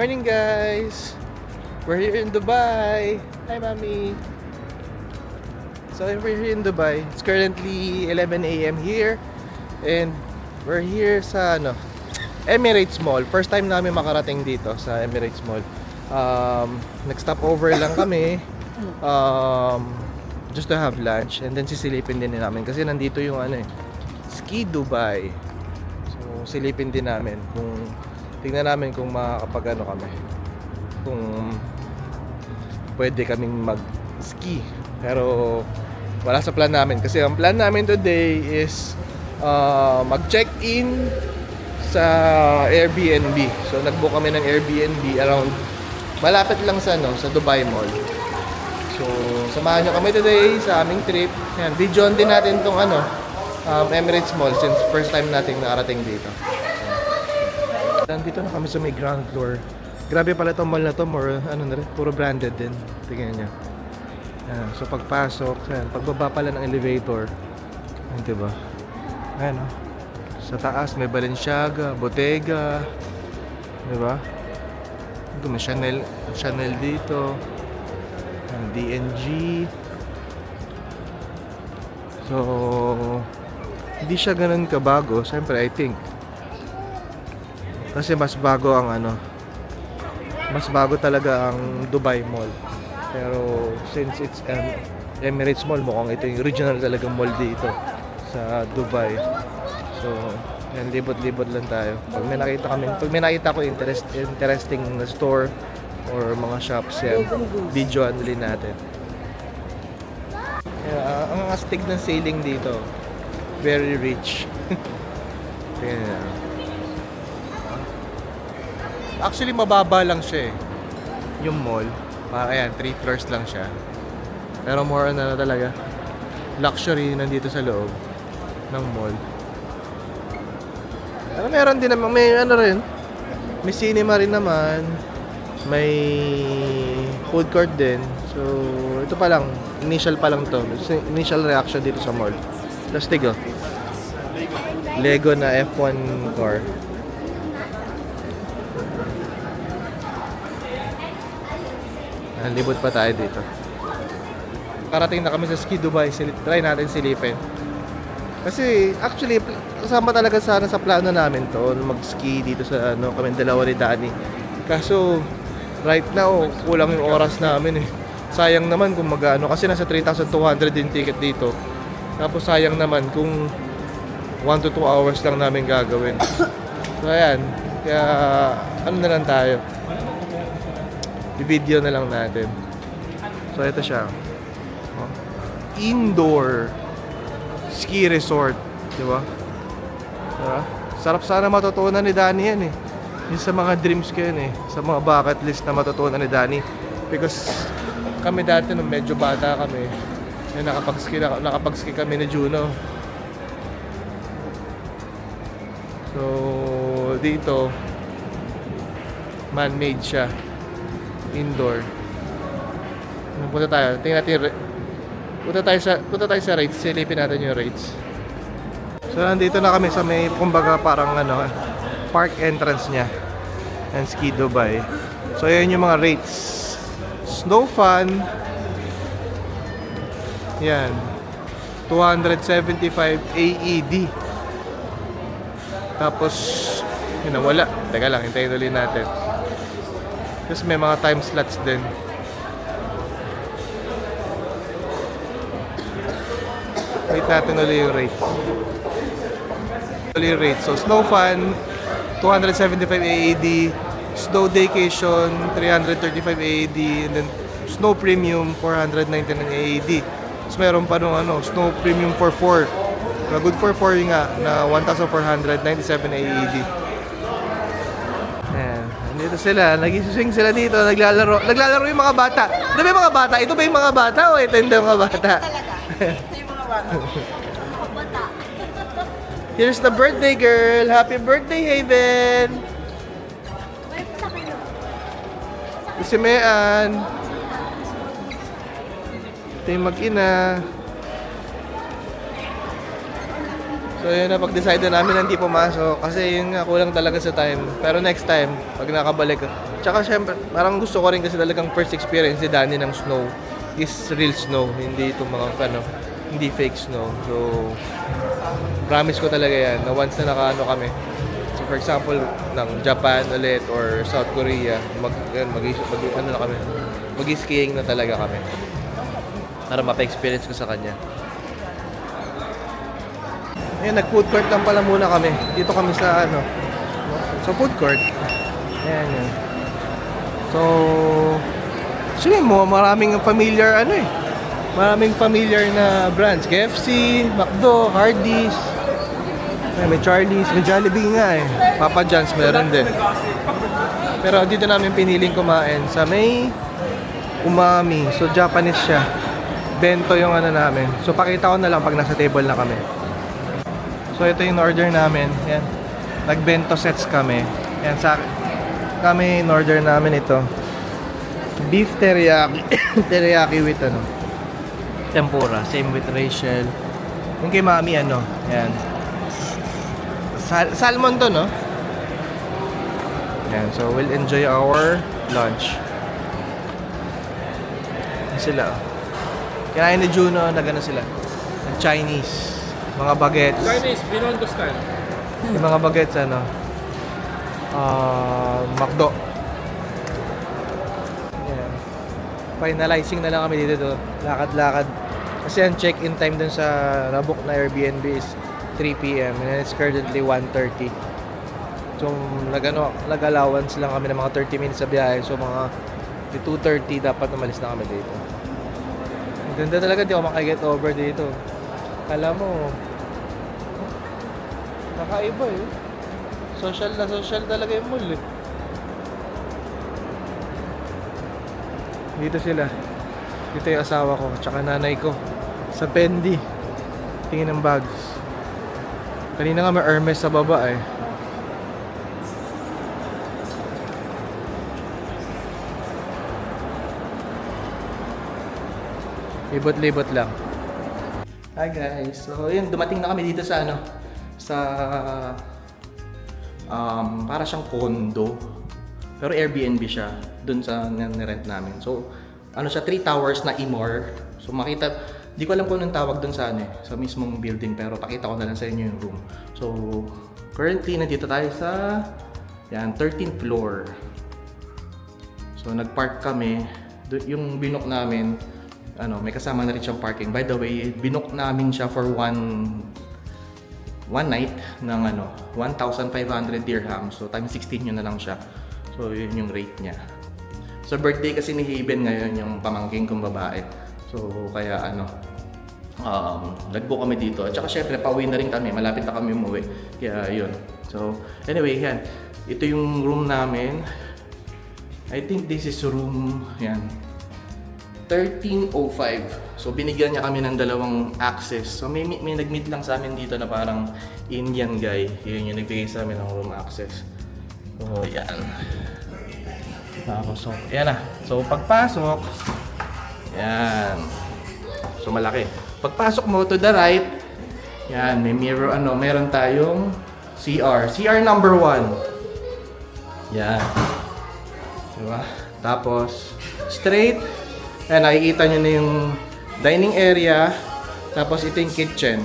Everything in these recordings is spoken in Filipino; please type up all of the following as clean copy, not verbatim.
Morning guys! We're here in Dubai. Hi Mami! So we're here in Dubai. It's currently 11 a.m. here. And we're here sa Emirates Mall. First time namin makarating dito sa Emirates Mall. Nag-stop over lang kami just to have lunch. And then sisilipin din namin kasi nandito yung Ski Dubai. So silipin din namin kung tingnan namin kung makakapag kami, kung pwede kaming mag-ski. Pero wala sa plan namin kasi ang plan namin today is mag-check-in sa Airbnb. So nag-book kami ng Airbnb around malapit lang sa sa Dubai Mall. So samahan nyo kami today sa aming trip. Yan, videoan din natin tong Emirates Mall since first time nating nakarating dito. Nandito na kami sa may ground floor. Grabe pala itong mall na to, more puro branded din. Tingnan nyo. Ayan, so pagpasok, ayan, pagbaba pala ng elevator. Ayan, diba? Ayan, oh. Sa taas may Balenciaga, Bottega. Diba? Ito may Chanel dito. Ayan, D&G. So hindi siya ganun kabago. Siyempre, I think kasi mas bago ang mas bago talaga ang Dubai Mall. Pero since it's Emirates Mall, mukhang ito yung original talagang mall dito sa Dubai. So yan, libot-libot lang tayo. Pag may nakita ko interesting na store or mga shops, yan, videoan ulit natin. Ang astig ng ceiling dito, very rich. Yan. Actually, mababa lang siya yung mall. Ayan, 3 floors lang siya. Pero more on talaga, luxury nandito sa loob ng mall. Pero meron din naman, may rin. May cinema rin naman. May food court din. So, ito pa lang. Initial pa lang to. Initial reaction dito sa mall. Plastic Lego na F1 car. Libot pa tayo dito. Karating na kami sa Ski Dubai. Try natin silipin. Kasi actually kasama talaga sana sa plano namin to mag-ski dito sa kami dalawa ni Danny. Kaso right now kulang yung oras namin Sayang naman kung kasi nasa 3,200 din ticket dito. Tapos sayang naman kung 1 to 2 hours lang namin gagawin. So ayan, kaya na lang tayo. I-video na lang natin. So ito siya. Indoor ski resort, di ba? Diba? Sarap sana matutunan ni Danny yan Yung sa mga dreams ko yun sa mga bucket list na matutunan ni Danny. Because kami dati nung medyo bata kami, nakapag-ski kami ni Juno. So dito man-made siya. Indoor. Punta tayo. Tingnan natin. Punta tayo sa rates. Silipin natin yung rates. So nandito na kami sa may kumbaga parang park entrance niya ng Ski Dubai. So ayan yung mga rates. Snow Fun. Yan. 275 AED. Tapos wala. Teka lang, hintayin ulit natin. Kasi may mga time slots din. Wait natin ulit yung rate. So Snow Fun 275 AED, Snow Daycation 335 AED, and then Snow Premium 499 AED. So meron pa nung Snow Premium for 4. Na good for 4 nga na 1,497 AED. Dito sila, nagising sila dito, naglalaro yung mga bata. Ano ba yung mga bata? Ito ba yung mga bata o ito yung mga bata? Ito yung mga bata. Here's the birthday girl. Happy birthday, Haven! Si Mean. Ito yung mag-ina. So So yun na, pag-decide na namin na hindi pumasok kasi yun nga, kulang talaga sa time. Pero next time, pag nakabalik. Tsaka syempre, parang gusto ko rin kasi talagang first experience ni Danny ng snow is real snow, hindi itong mga hindi fake snow. So, promise ko talaga yan na once na nakaano kami. So for example, ng Japan ulit or South Korea, mag-skiing na talaga kami. Para mapa-experience ko sa kanya. Ayun, nag-food court lang pala muna kami. Dito kami sa sa food court. Ayan yun. So, actually, maraming familiar maraming familiar na brands. KFC, McDo, Hardee's. May Charlie's, may Jollibee nga Papa John's meron din. Pero dito namin piniling kumain sa may umami. So, Japanese siya. Bento yung namin. So, pakita ko na lang pag nasa table na kami. So, ito yung order namin. Yan. Nagbento sets kami. Yan, kami in order namin ito. Beef teriyaki. Teriyaki with tempura. Same with Rachel. Yung kay Mami, yan. Salmon to, no? Yan. So, we'll enjoy our lunch. Yan sila, Kinain ni Juno, sila. Chinese. Mga bagets. Chinese, Binondo style. Yung mga bagets, McDo. Ayan. Finalizing na lang kami dito. Lakad-lakad. Kasi ang check-in time dun sa nabook na Airbnb is 3 p.m. and it's currently 1:30. So, nag-allowance lang kami ng mga 30 minutes sa biyahe. So, mga 2:30 dapat umalis na kami dito. Ang ganda talaga, di ako makaget over dito. Alam mo, nakaiba Social na social talaga yung mall Dito sila. Dito yung asawa ko, tsaka nanay ko. Sa Fendi. Tingin ng bags. Kanina nga may Hermes sa baba Libot-libot lang. Hi guys. So, yun, dumating na kami dito sa para siyang condo. Pero Airbnb siya dun sa nirent namin. So, siya 3 towers na Imor. So, makita, di ko alam kung anong tawag dun sa sa mismong building, pero pakita ko na lang sa inyo yung room. So, currently nandito tayo sa 13th floor. So, nagpark kami. Yung binook namin, may kasama na rin siyang parking. By the way, binook namin siya for one night ng 1,500 dirham. So times 16 yun na lang siya. So yun yung rate niya. So birthday kasi ni Haven ngayon yung pamangking kong babae. So kaya nag-book kami dito. At saka syempre pauwi na rin kami. Malapit na kami umuwi. Kaya yun. So anyway, yan. Ito yung room namin. I think this is room 1305. So binigyan niya kami ng 2 access. So may nag-meet lang sa amin dito na parang Indian guy. Yun yung nagbigay sa amin ng room access. So yan. So yan na. So pagpasok, yan. So malaki. Pagpasok mo to the right, yan, may mirror meron tayong CR. CR number 1. Yan. Diba? Tapos straight. Ayan, nakikita nyo na yung dining area. Tapos ito yung kitchen.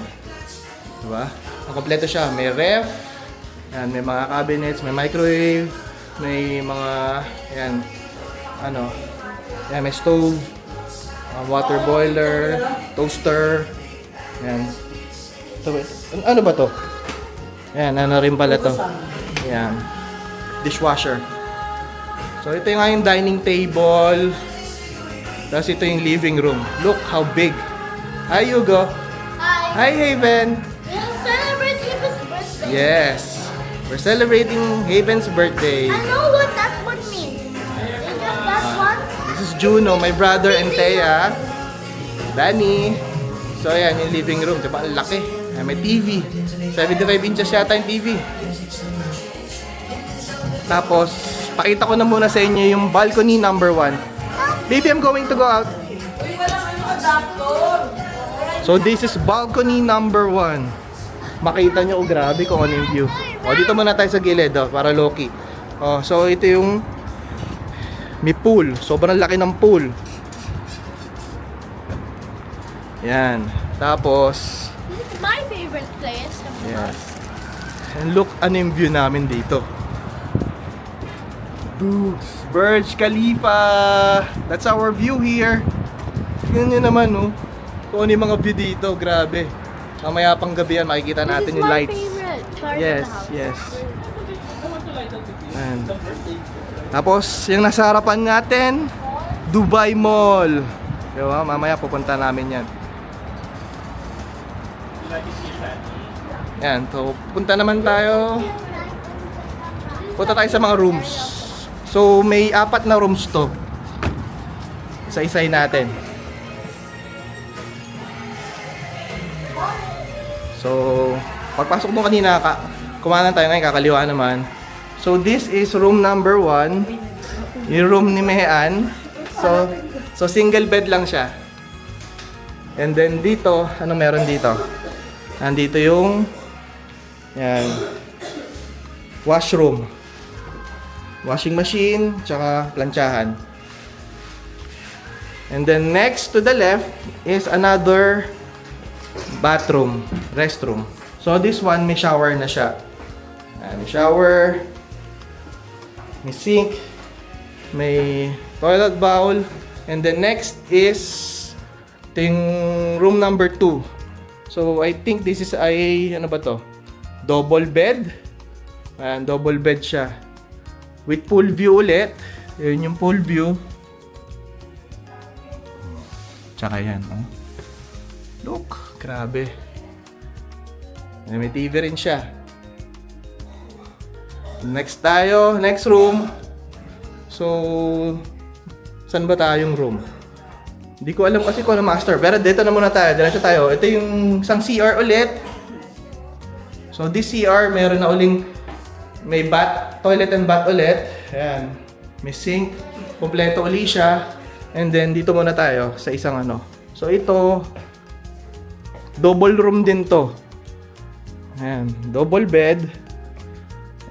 Diba? Ang kompleto siya. May ref. Ayan, may mga cabinets. May microwave. May mga, ayan, may stove. Water boiler. Toaster. Ayan. Ano ba to? Ayan, ano rin pala to. Ayan. Dishwasher. So ito yung dining table. Tapos ito yung living room. Look how big. Hi, Hugo. Hi. Hi, Haven. We'll celebrate Haven's birthday. Yes. We're celebrating Haven's birthday. I know what that one means. Because that one. This is Juno, my brother, and Thea. Danny. So, ayan yung living room. Diba? Ang laki. Ayan, may TV. 75 inches yata yung TV. Tapos, pakita ko na muna sa inyo yung balcony number 1. Baby, I'm going to go out. So this is balcony number 1. makita nyo, oh, grabe kung ano yung view. O, dito muna tayo sa gilid, oh, para low-key. O, so ito yung may pool. Sobrang laki ng pool. Yan. Tapos, This is my favorite place. yes. And look, ano yung view namin dito. Dudes, Burj Khalifa. That's our view here. Tingnan nyo naman, oh. Kung ano yung mga view dito, grabe. Mamaya pang gabi yan, makikita natin yung lights. Favorite part Yes, of the house. yes. And, tapos, yung nasa harapan natin, Dubai Mall. Diba? Mamaya pupunta namin yan. Yan, so punta naman tayo. Punta tayo sa mga rooms. So, may 4 na rooms to. Isa-isay natin. So, pagpasok mo kanina, kumanan tayo ngayon, kakaliwa naman. So, this is room number 1. Yung room ni Mehan. So single bed lang siya. And then dito, ano meron dito? Nandito yung yan, washroom. Washing machine, tsaka plantsahan. And then next to the left is another bathroom, restroom. So this one may shower na siya. May shower, may sink, may toilet bowl, and then next is ito yung room number 2. So I think this is ano ba to? Double bed. Ayan, double bed siya. With pool view ulit. Yun yung pool view. Tsaka yan, oh. Look, grabe. May TV rin siya. Next tayo, next room. So, saan ba tayong room? Hindi ko alam kasi kung ano master. Pero dito na muna tayo. Diretso tayo. Ito yung isang CR ulit. So, this CR, meron na uling may toilet and bath ulit. Ayan. May sink. Kompleto uli siya. And then, dito muna tayo sa isang ano. So, ito, double room din to. Ayan. Double bed.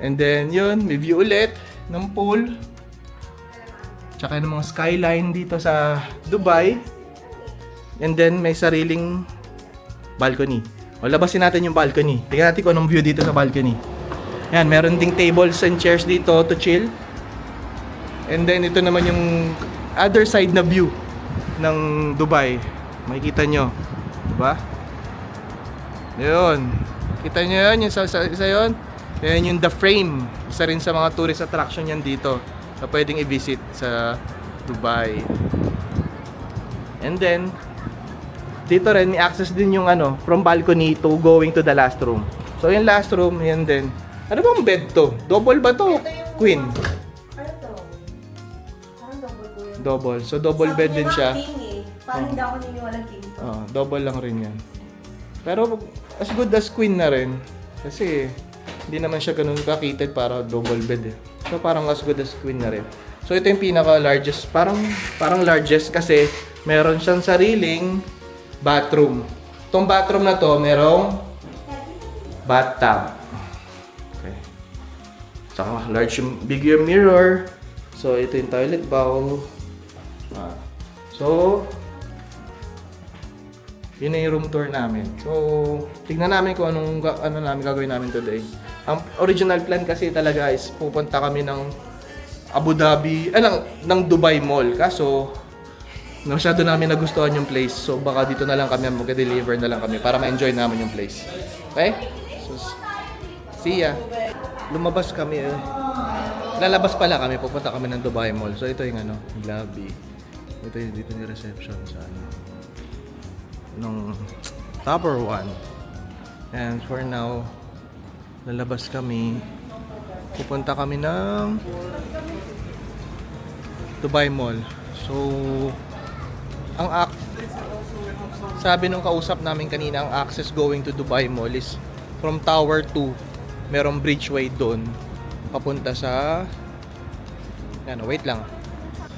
And then, yun, may view ulit ng pool. Tsaka yung mga skyline dito sa Dubai. And then, may sariling balcony. O, labasin natin yung balcony. Tingnan natin kung anong view dito sa balcony. Yan, meron ding tables and chairs dito to chill. And then, ito naman yung other side na view ng Dubai. Makikita nyo. Diba? Yun. Kita nyo yun? Yung isa yun? Yan yung The Frame. Isa rin sa mga tourist attraction yan dito na pwedeng i-visit sa Dubai. And then, dito rin, may access din yung ano, from balcony to going to the last room. So, yung last room, yan din. Ano bang bed to? Double ba to? Queen? Ano to? Parang double ko yun. Double. So, double bed din siya. King eh. Parang hindi ako niniwala king to. Double lang rin yan. Pero, as good as queen na rin. Kasi, hindi naman siya ganun ka-catered para double bed eh. So, parang as good as queen na rin. So, ito yung pinaka-largest. Parang largest kasi meron siyang sariling bathroom. Itong bathroom na to, merong bathtub. Okay. Saka large, big yung mirror. So, ito yung toilet bowl. So, yun na yung room tour namin. So, tignan namin kung ano namin gagawin namin today. Ang original plan kasi talaga is pupunta kami ng Abu Dhabi, ng Dubai Mall. Kaso, masyado namin nagustuhan yung place. So, baka dito na lang kami, mag-deliver na lang kami para ma-enjoy namin yung place. Okay? So, see ya. Lumabas kami eh. Lalabas pala kami, pupunta kami ng Dubai Mall. So, ito yung lobby. Ito yung dito yung reception sa nung Tower 1. And for now, lalabas kami. Pupunta kami ng Dubai Mall. So, sabi nung kausap namin kanina, ang access going to Dubai Mall is from Tower 2. Merong bridgeway doon papunta sa wait lang.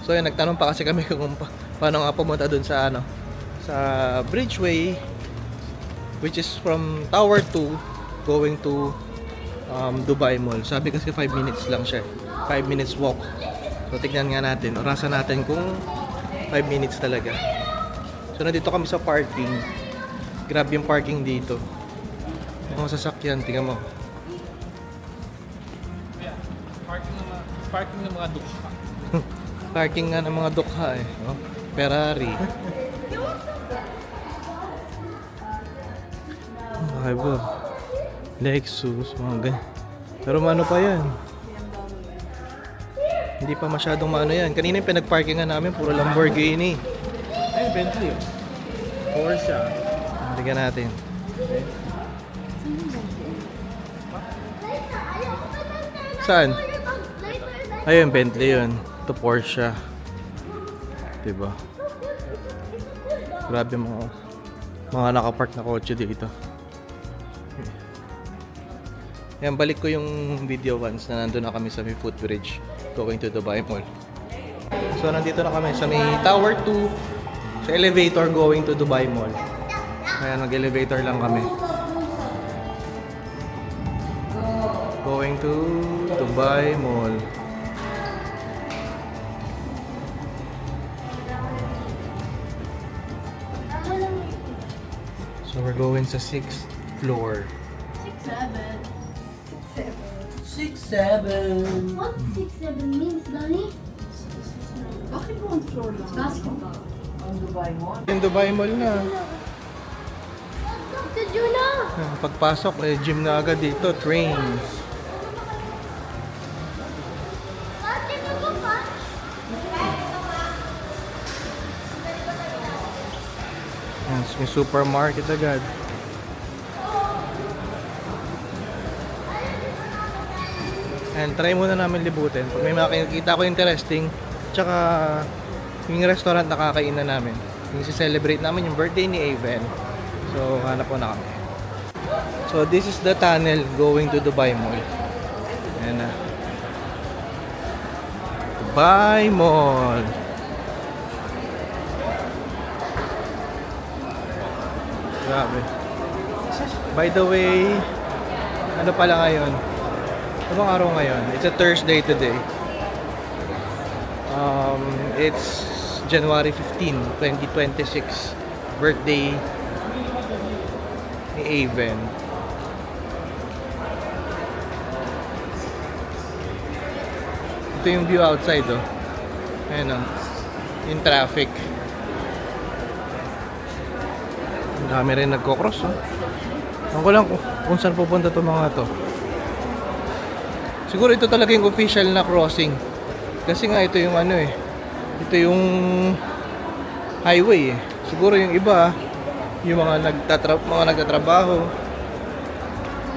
So, yun, nagtanong pa kasi kami kung paano nga pumunta doon sa sa bridgeway, which is from Tower 2 going to Dubai Mall. Sabi kasi 5 minutes lang siya. 5 minutes walk. So tignan nga natin, orasan natin kung 5 minutes talaga. So nandito kami sa parking. Grabe yung parking dito. Yung mga sasakyan, tingnan mo. Parking ng mga dukha. Parking nga ng mga dukha eh. No? Ferrari. Okay ba? Lexus, mga ganyan. Pero ano pa yan? Hindi pa masyadong maano yan. Kanina yung pinag-parkingan namin, puro Lamborghini. Ay, Bentley. Porsche. Tingnan natin. Saan? Ayun, Bentley yun. Ito Porsche. Diba? Grabe mga nakapark na kotse dito. Yan, balik ko yung video once na nandun na kami sa may footbridge going to Dubai Mall. So, nandito na kami sa may Tower 2 sa elevator going to Dubai Mall. Kaya nag-elevator lang kami. Going to Dubai Mall. So, we're going sa 6th floor. 6'7". What 6'7" means, Donnie? Bakit mo ang floor lang? Basketball. Ang Dubai Mall? Yung Dubai Mall na. Did you know? Pagpasok, gym na agad dito. Trains. Ate, ano ba? Yan, may supermarket agad. And try muna namin libutin. Pag may makikita ko interesting, tsaka yung restaurant na kakainan namin. Yung celebrate namin yung birthday ni Aven. So, hanap po na kami. So, this is the tunnel going to Dubai Mall. Ayan na. Dubai Mall. Grabe. By the way, ano pala ngayon? Anong araw ngayon? It's a Thursday today. It's January 15, 2026. Birthday ni Aven. Ito yung view outside, oh. Ayan, oh. Yung traffic. Ang dami rin nagko-cross, oh. Ewan ko lang kung saan pupunta itong mga to. Siguro ito talaga yung official na crossing. Kasi nga ito yung ano eh. Ito yung highway eh. Siguro yung iba, yung mga nagtatrabaho,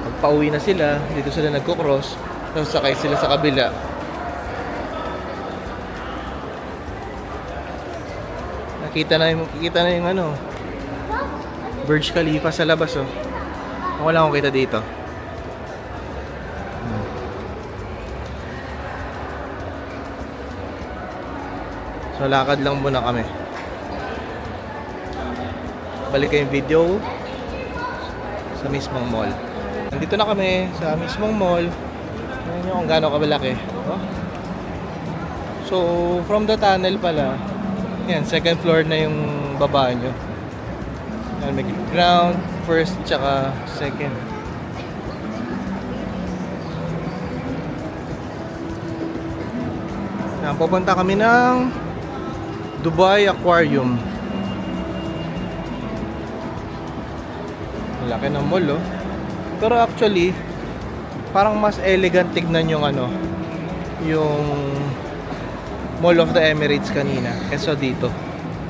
pagpauwi na sila, dito sila nagko-cross, tapos sakay sila sa kabila. Nakita na yung ano, Burj Khalifa sa labas, oh. Wala akong kita dito. So, lakad lang muna kami. Balik kayong video sa mismong mall. Nandito na kami sa mismong mall. Tingnan nyo kung gaano kabalaki. Oh. So, from the tunnel pala, yan, second floor na yung baba nyo. Yan, may ground, first, tsaka second. Yan, pupunta kami ng Dubai Aquarium. Laki ng mall, oh. Pero actually, parang mas elegant tignan yung ano, yung Mall of the Emirates kanina kaysa dito.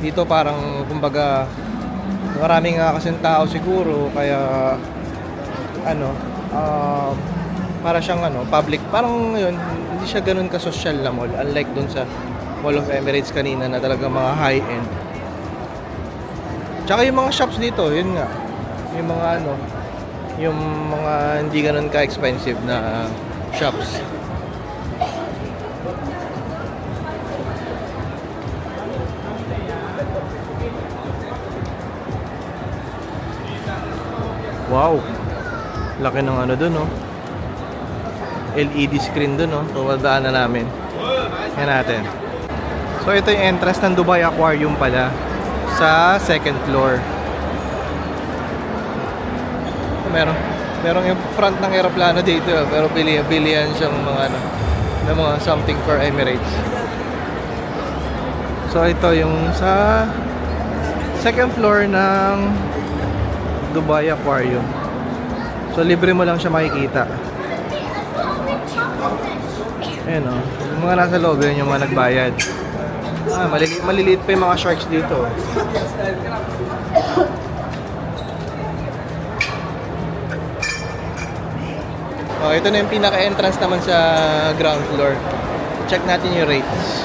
Dito parang kumbaga maraming nga kasing tao siguro, kaya ano, para siyang ano, public, parang yun, hindi siya ganun ka-social na mall, unlike dun sa Mall of Emirates kanina na talaga mga high-end. Tsaka yung mga shops dito, yun nga, yung mga ano, yung mga hindi ganun ka-expensive na shops. Wow. Laki ng ano dun, oh. LED screen dun, oh. Pawadaan na namin. Yan natin. So, ito yung entrance ng Dubai Aquarium pala. Sa second floor. Merong yung front ng aeroplano dito, pero bilihan siyang mga ano, ng mga something for Emirates. So ito yung sa second floor ng Dubai Aquarium. So libre mo lang siya makikita. Ayan o, yung mga nasa loob yun yung mga nagbayad. Maliliit pa yung mga sharks dito. Okay, ito na yung pinaka-entrance naman sa ground floor. Check natin yung rates.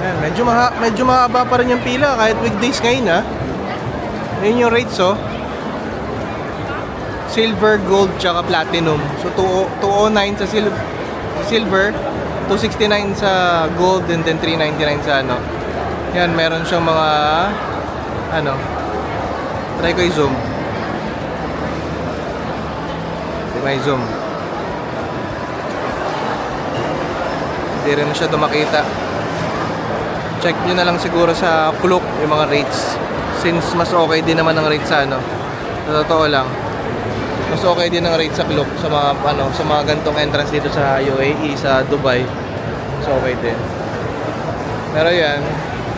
Ayan, medyo mahaba pa rin yung pila kahit weekdays ngayon, ha. Ayun yung rates, oh. Silver, gold, tsaka platinum. So 209 sa silver, 269 sa gold, and then 399 sa ano. Yan, meron siyang mga ano. Try ko i-zoom. May zoom. Hindi rin siya dumakita. Check nyo na lang siguro sa Klook yung mga rates. Since mas okay din naman ang rates sa ano. Sa totoo lang. Mas okay din ang rates sa Klook sa mga ano, sa mga gantong entrance dito sa UAE, sa Dubai. Mas okay din. Pero yan.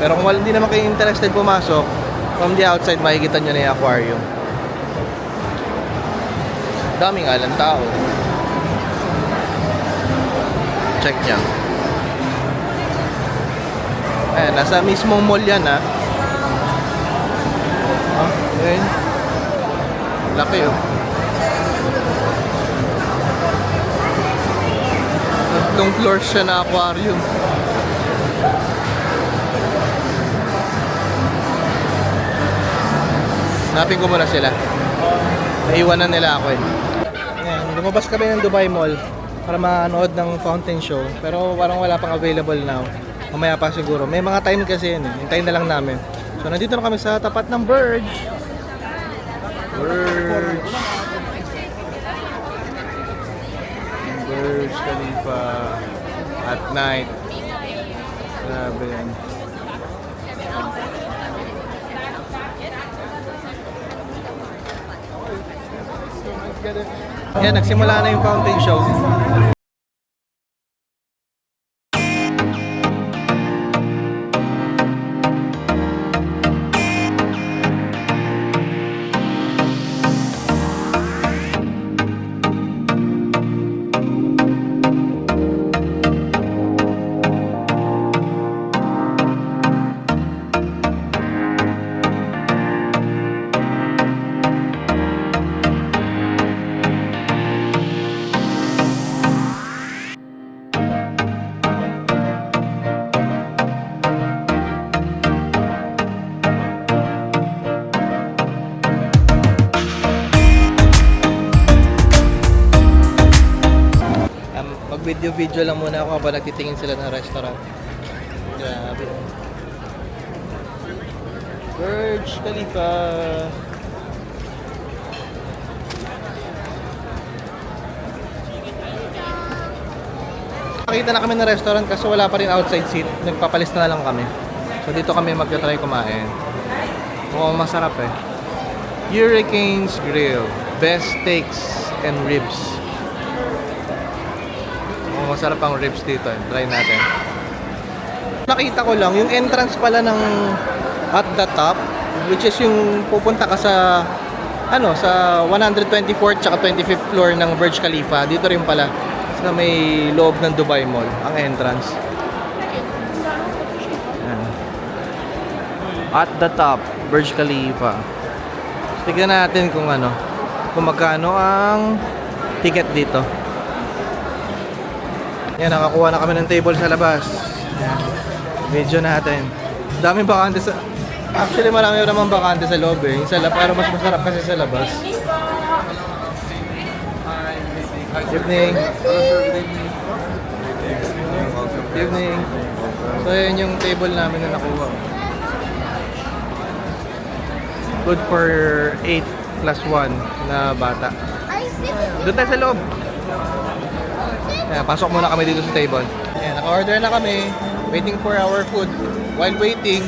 Pero kung hindi naman kayo interested pumasok, from the outside makikita nyo na yung aquarium. Daming alang tao. Check niya. Ayan, nasa mismong mall yan, ha. Ayan. Laki, oh. Tatlong floor siya na aquarium. Hanapin ko muna sila. Naiwanan nila ako, eh. Ayan, lumabas kami ng Dubai Mall para manood ng fountain show, pero parang wala pang available now. Mamaya pa siguro. May mga time kasi yun, eh. Hintayin na lang namin. So nandito na kami sa tapat ng Burj Khalifa at night. Grabe yan. Yan, nagsimula na yung fountain show. Mag-video lang muna ako habang nagtitingin sila ng restaurant. Grabe. Burj Khalifa. Nakita na kami ng restaurant kasi wala pa rin outside seat. Nagpapalista na lang kami. So dito kami mag-try kumain. Mukhang masarap, eh. Hurricanes Grill. Best steaks and ribs. Masarap ang ribs dito, eh. Try natin. Nakita ko lang yung entrance pala ng at the top, which is yung pupunta ka sa ano, sa 124th tsaka 25th floor ng Burj Khalifa. Dito rin pala sa may loob ng Dubai Mall ang entrance. Ayan. At the top, Burj Khalifa. Tignan natin kung ano, kung magkano ang ticket dito. Yan, nakakuha na kami ng table sa labas. Yan. Video natin. Daming bakante sa... Actually, marami naman bakante sa loob, eh. Sa labas, pero mas masarap kasi sa labas. Evening. Evening. So, yan yung table namin na nakuha. Good for 8 plus 1 na bata. I see. Doon tayo sa loob. Ayan, pasok muna kami dito sa table. Ayan, naka-order na kami. Waiting for our food. While waiting,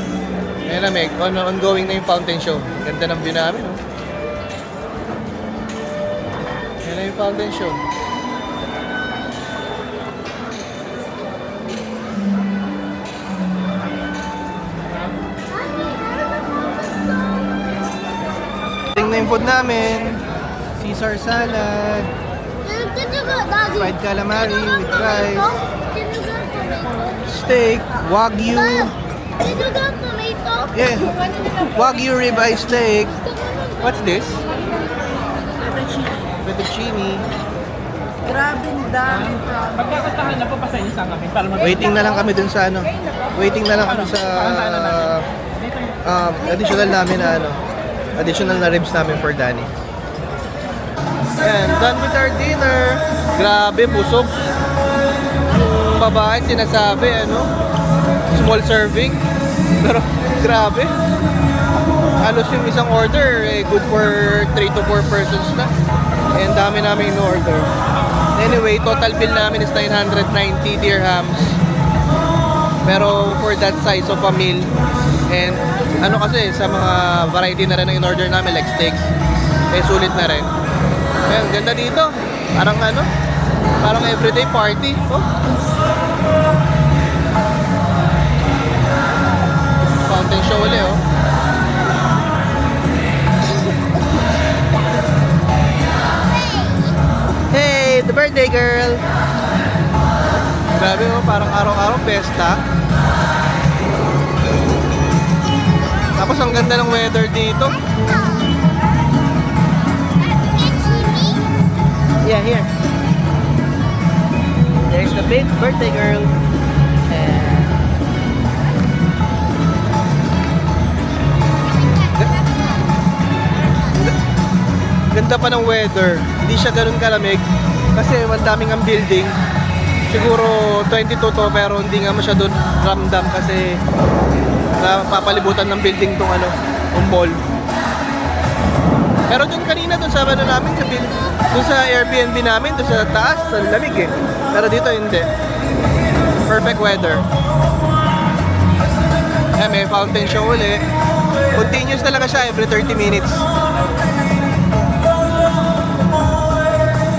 ayan na, may ongoing na yung fountain show. Ganda ng view namin, oh. Ayan na yung fountain show. Tingnan na yung food namin. Caesar salad, Did you go, Daddy? fried calamari with rice, Did you get tomato? steak, wagyu. Did you get tomato? Yeah, wagyu ribeye steak. What's this? Fettuccine. Grabe ang dami. Pagkakatahan na po, pasensya sa kami para mag- Waiting na lang kami dun sa ano. Waiting na lang kami sa additional namin na ano. Additional na ribs namin for Danny. Ayan, done with our dinner. Grabe, busog. Yung babae sinasabi, ano, small serving. Pero, grabe. Halos yung isang order, eh, good for 3 to 4 persons na. Eh, ang dami namin in-order. Anyway, total bill namin is 990 dirhams. Pero for that size of a meal, and ano kasi, sa mga variety na rin ang in-order namin, like steaks, eh, sulit na rin. Ayan, ganda dito. Parang ano, parang everyday party. Oh. Fountain show ulit, oh. Hey, the birthday girl! Grabe, oh, parang araw-araw pesta. Tapos ang ganda ng weather dito. Yeah, here. There's the big birthday girl. Ganda pa ng weather. Hindi siya ganun kalamig. Kasi madaming ang building. Siguro 22 to pero hindi nga masyado ramdam kasi napapalibutan ng building tong ano, yung mall. Pero dun kanina dun sa ano namin sa dun sa Airbnb namin dun sa taas, sa lamig eh. Pero dito hindi. Perfect weather. Eh, may fountain show ulit. Continuous talaga siya every 30 minutes.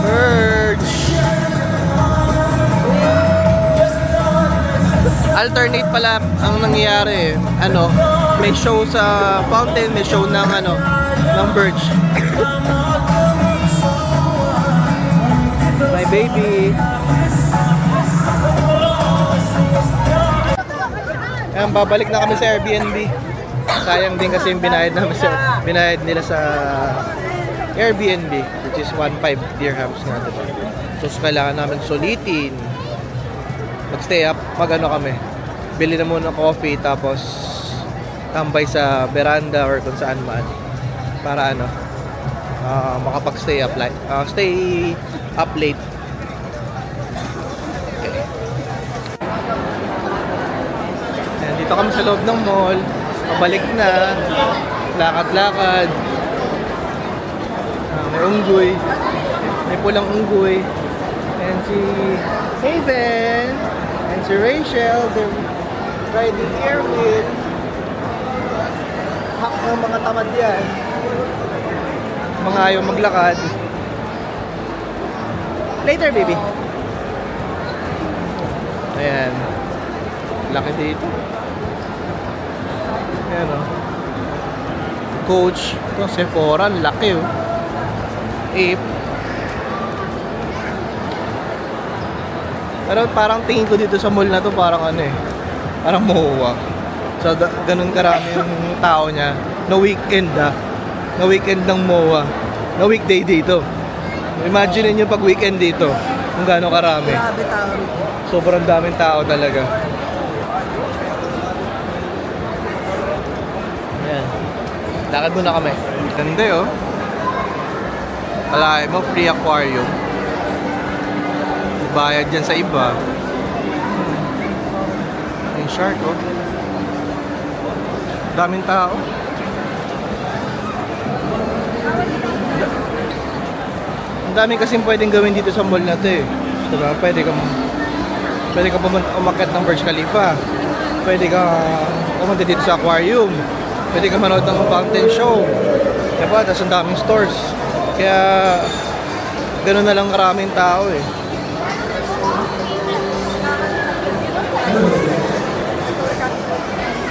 Birds. Alternate pala ang nangyayari eh. Ano, may show sa fountain, may show ng ano, ng birds. My baby. Ayan, babalik na kami sa Airbnb. Sayang din kasi yung binayad nila sa Airbnb, which is 1.5 dirhams nga, diba? So kailangan namin sulitin, magstay up, mag-ano kami, bili na muna ng coffee, tapos tambay sa veranda or kung saan man para ano, makapag-stay up stay up late. Okay. Ayan, dito kami sa loob ng mall, pabalik na, lakad-lakad. May unggoy. May pulang unggoy. And si Haven. And si Rachel. They're riding air wheel. Hak ng mga tamad yan. Mga ayaw maglakad. Later, baby. Ayan. Laki dito. Ayan, oh. Coach. Ito, Sephora. Laki, oh. Ape. Pero parang tingin ko dito sa mall na to parang ano eh, parang MOA. So ganun karami yung tao niya na weekend na weekend ng MOA, na weekday dito. Imagine niyo pag weekend dito kung gaano karami. Grabe tao rito. Sobrang daming tao talaga. Ayan. Lakad muna kami. Ganda, oh. Kalahin mo, free aquarium. Bayad dyan sa iba. Yung shark, oh. Daming tao. Ang dami kasing pwedeng gawin dito sa mall na to eh. Diba? Pwede ka umakyat ng Burj Khalifa. Pwede ka pumunta dito sa aquarium. Pwede ka manood ng fountain show. Diba? Tapos ang daming stores. Kaya gano'n na lang karaming tao eh.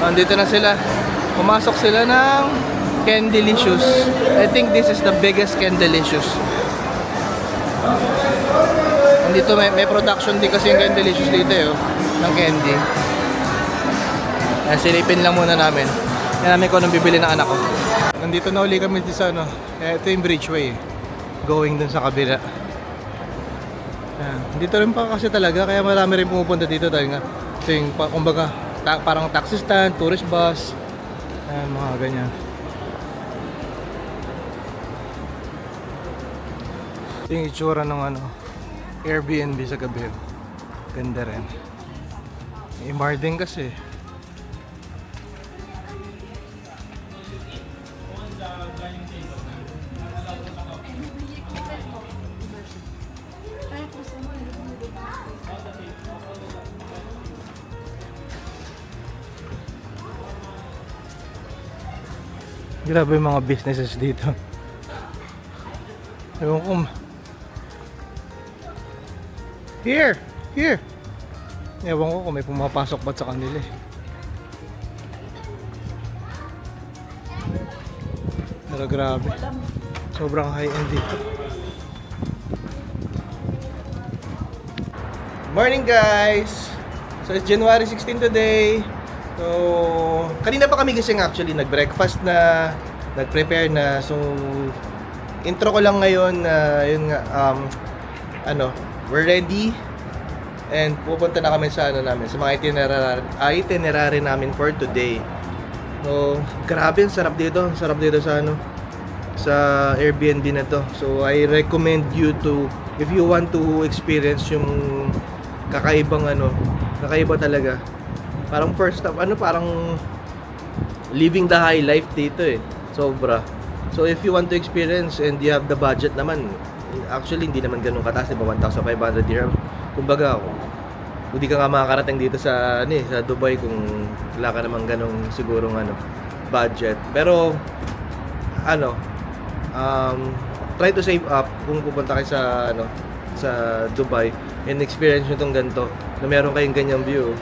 Andito na sila. Pumasok sila ng Candelicious. I think this is the biggest Candelicious. Andito may production din kasi yung Candelicious dito eh, oh, ng candy. Silipin lang muna namin. Yan namin kung anong bibili ng anak ko. Nandito na uli kami sa ano. Ito yung Bridgeway. Going dun sa kabila. Yan. Dito rin pa kasi talaga. Kaya marami rin pumupunta dito dahil nga ito yung kumbaga parang taxi stand, tourist bus. Yan, mga ganyan. Ito yung itsura ng ano, Airbnb sa gabi. Ganda rin. Imar din kasi. Grabe yung mga businesses dito. Ewan ko. Here! Here! Ewan ko kung may pumapasok ba't sa kanila eh. Pero grabe. Sobrang high-end dito. Morning guys! So it's January 16 today. So, kanina pa kami gising actually, nag-breakfast na, nag-prepare na. So, intro ko lang ngayon na yun nga, we're ready and pupunta na kami sa ano namin, sa mga itinerary namin for today. So, grabe, sarap dito sa ano, sa Airbnb na to. So, I recommend you to, if you want to experience yung kakaiba talaga. Parang first time, parang living the high life dito eh. Sobra. So if you want to experience and you have the budget naman, actually hindi naman ganun kataas, diba? 1,500 dirham. Kumbaga, kung di ka nga makakarating dito sa Dubai kung wala ka naman ganung sigurong budget. Pero try to save up kung pupunta kayo sa Dubai and experience nyo itong ganito na meron kayong ganyang view.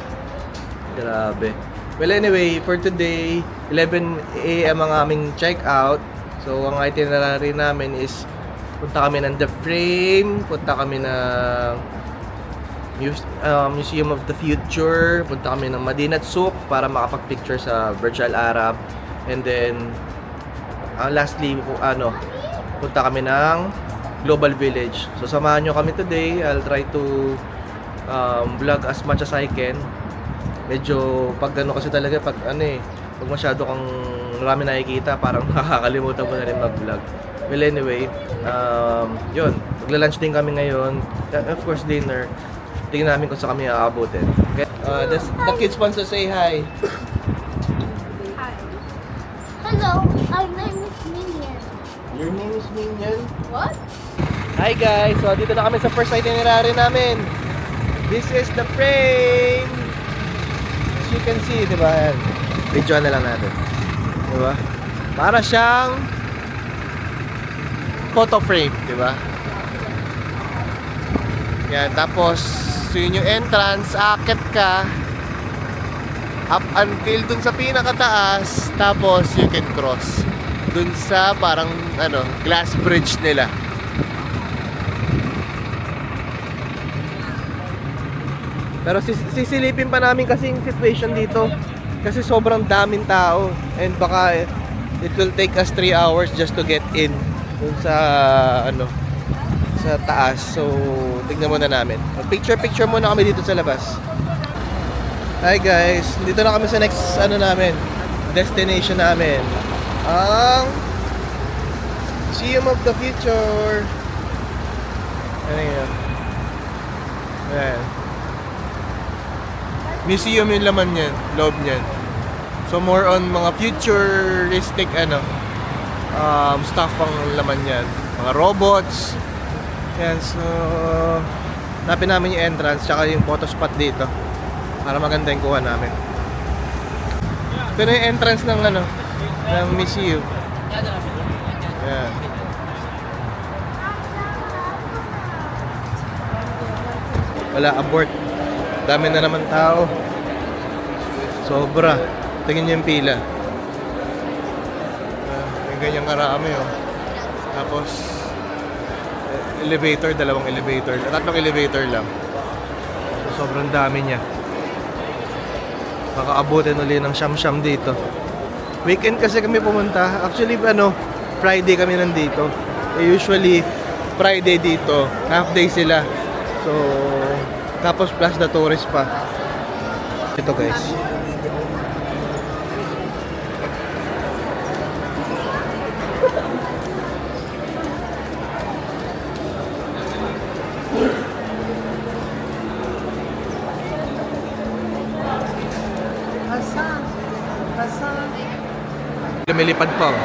Grabe. Well anyway, for today 11 AM ang aming check out. So ang itinerary namin is punta kami ng The Frame, punta kami ng Museum of the Future, punta kami ng Madinat Souk para makapag-picture sa Burj Al Arab, and then lastly punta kami ng Global Village. So samahan nyo kami today. I'll try to vlog as much as I can. Medyo pag kasi talaga pag masyado kang marami nakikita, parang nakakalimutan mo na rin mag-vlog. Well anyway, yun, magla-lunch din kami ngayon. Of course dinner. Tingnan namin kung saan kami aabutin. Okay? The kids wants to say hi. Hi. Hello, my name is Minion. Your name is Minion? What? Hi guys! So dito na kami sa first itinerary namin. This is The Frame. You can see, di ba? Video na lang natin. Di ba? Para siyang photo frame, di ba? Yan, tapos yun yung entrance, akit ka up until dun sa pinakataas, tapos you can cross dun sa parang glass bridge nila. Pero sisilipin pa namin kasi yung situation dito kasi sobrang daming tao and baka it will take us 3 hours just to get in dun sa sa taas. So tignan muna namin. Picture muna kami dito sa labas. Hi guys, dito na kami sa next destination namin. Ang Museum of the Future. Ano yun? Ayan. Museum yung laman niyan, loob niyan. So more on mga futuristic stuff ang laman niyan. Mga robots, Yan, so hanapin namin yung entrance tsaka yung photo spot dito para maganda yung kuha namin. Ito na yung entrance ng ano, ng museum. Yan. Wala, abort. Dami na naman tao. Sobra. Tingin niyo yung pila. May ganyang karami oh. Tapos elevator, dalawang elevator, tatlong elevator lang. Sobrang dami niya. Baka abutin uli ng siyam-siyam dito. Weekend kasi kami pumunta. Actually, Friday kami nandito. Usually, Friday dito. Half day sila. So, tapos plus the tourist pa. Ito guys. Lumilipad pa oh.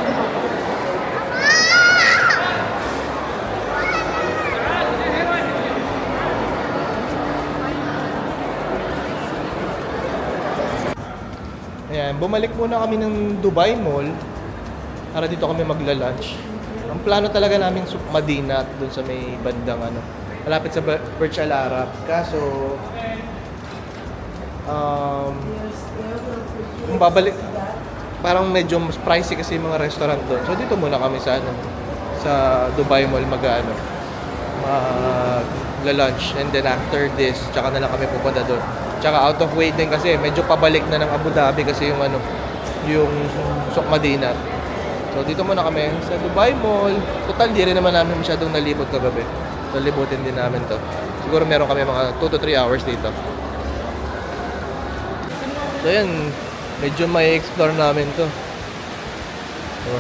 Ayan, bumalik muna kami ng Dubai Mall para dito kami magla-lunch. Ang plano talaga namin Madina doon sa may bandang malapit sa Burj Al Arab. Kaso kung babalik parang medyo mas pricey kasi yung mga restaurant doon. So dito muna kami sa sa Dubai Mall magla-lunch, and then after this tsaka na lang kami pupunta doon. Tsaka out of way din kasi medyo pabalik na ng Abu Dhabi kasi yung yung Souk Madinat. So dito muna kami sa Dubai Mall. Total di rin naman namin masyadong nalibot kagabi. So libutin din namin to. Siguro meron kami mga 2 to 3 hours dito. So yan, medyo may explore namin to. So,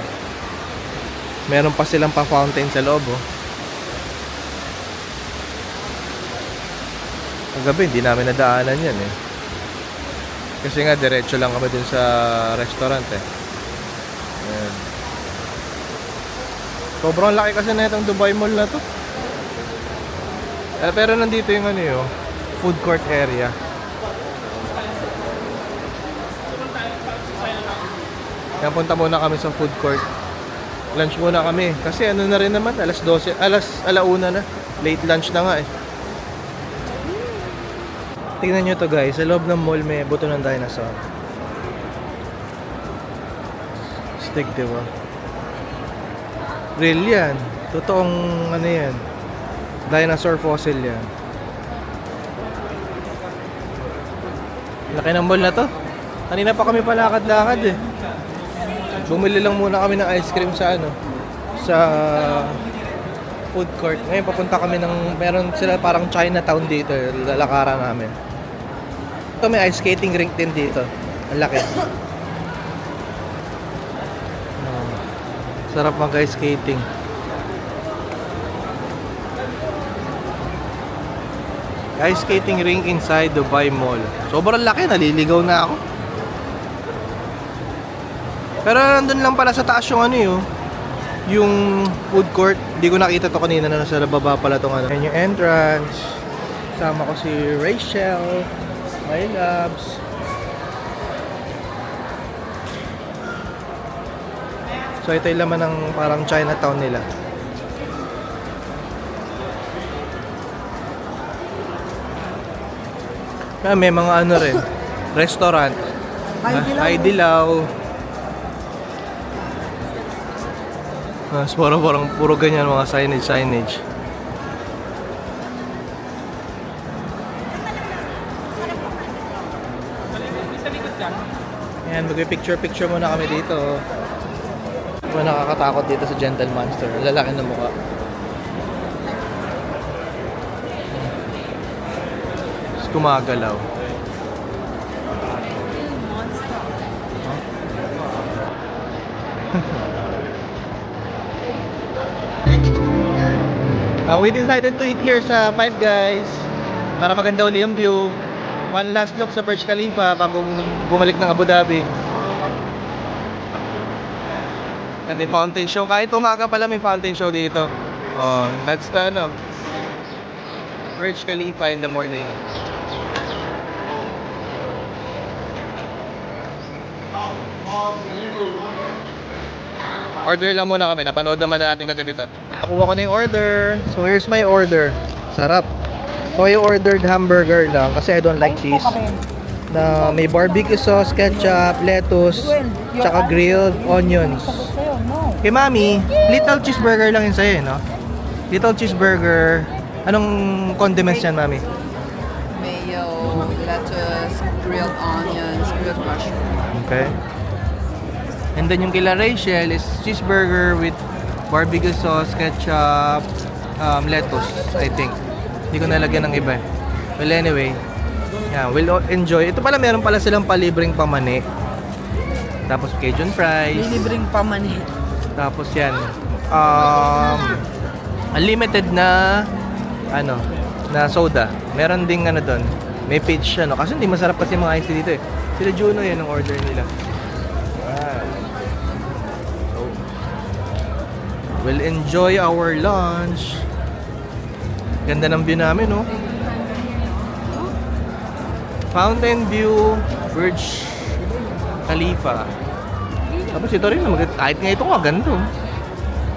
meron pa silang pa-fountain sa loob oh. Kagabi hindi namin nadaanan yan eh. Kasi nga diretso lang kami dun sa restaurant eh. Ayan. Sobrang laki kasi na itong Dubai Mall na to. Pero nandito yung food court area. Kaya punta muna kami sa food court. Lunch muna kami. Kasi na rin naman, alas 12, alauna na. Late lunch na nga eh. Tingnan nyo to guys, sa loob ng mall may buto ng dinosaur. Stick, diba? Real yan. Totoong yan. Dinosaur fossil yan. Laki ng mall na to. Kanina pa kami palakad-lakad eh. Bumili lang muna kami ng ice cream sa sa food court. Ngayon papunta kami meron sila parang Chinatown dito, lalakaran namin. Ito may ice skating rink din dito. Ang laki. Sarap mag-ice skating. Ice skating rink inside Dubai Mall. Sobrang laki, naliligaw na ako. Pero nandun lang pala sa taas yung yung food court. Hindi ko nakita to kanina na nasa baba pala tong Yan yung entrance. Sama ko si Rachel, my loves. So ito yung laman ng parang Chinatown nila. May mga rin, restaurant. Hai Di Lao. Puro ganyan mga signage. Ayan, mag-picture muna kami dito. Diba nakakatakot dito sa Gentle Monster. Lalaki na mukha. Tapos gumagalaw. We decided to eat here sa Five Guys para maganda uli yung view. One last look sa Burj Khalifa bago bumalik ng Abu Dhabi. And the fountain show. Kahit umaga pala may fountain show dito. Oh, that's the Burj Khalifa in the morning. Order lang muna kami. Napanood naman natin kasi dito. Nakuha ko na yung order. So here's my order. Sarap. So I ordered hamburger lang kasi I don't like cheese. Na may barbecue sauce, ketchup, lettuce, tsaka grilled onions. Kay Mami, little cheeseburger lang yun sa'yo, no? Little cheeseburger. Anong condiments yan, Mami? Mayo, lettuce, grilled onions, grilled mushroom. Okay. And then yung kila Rachel is cheeseburger with barbecue sauce, ketchup, lettuce, I think. Hindi ko nalagyan ng iba. Well, anyway, yeah, we'll enjoy. Ito pala, meron pala silang palibreng pamani. Tapos Cajun fries. Libreng pamani. Tapos yan, unlimited na na soda. Meron ding doon. May peach kasi hindi masarap kasi mga ice dito eh. Sila Juno yan ang order nila. Wow. So, we'll enjoy our lunch. Ganda ng view namin, no? Fountain View, Burj Khalifa. Tapos ito rin, kahit nga ito nga, ganito.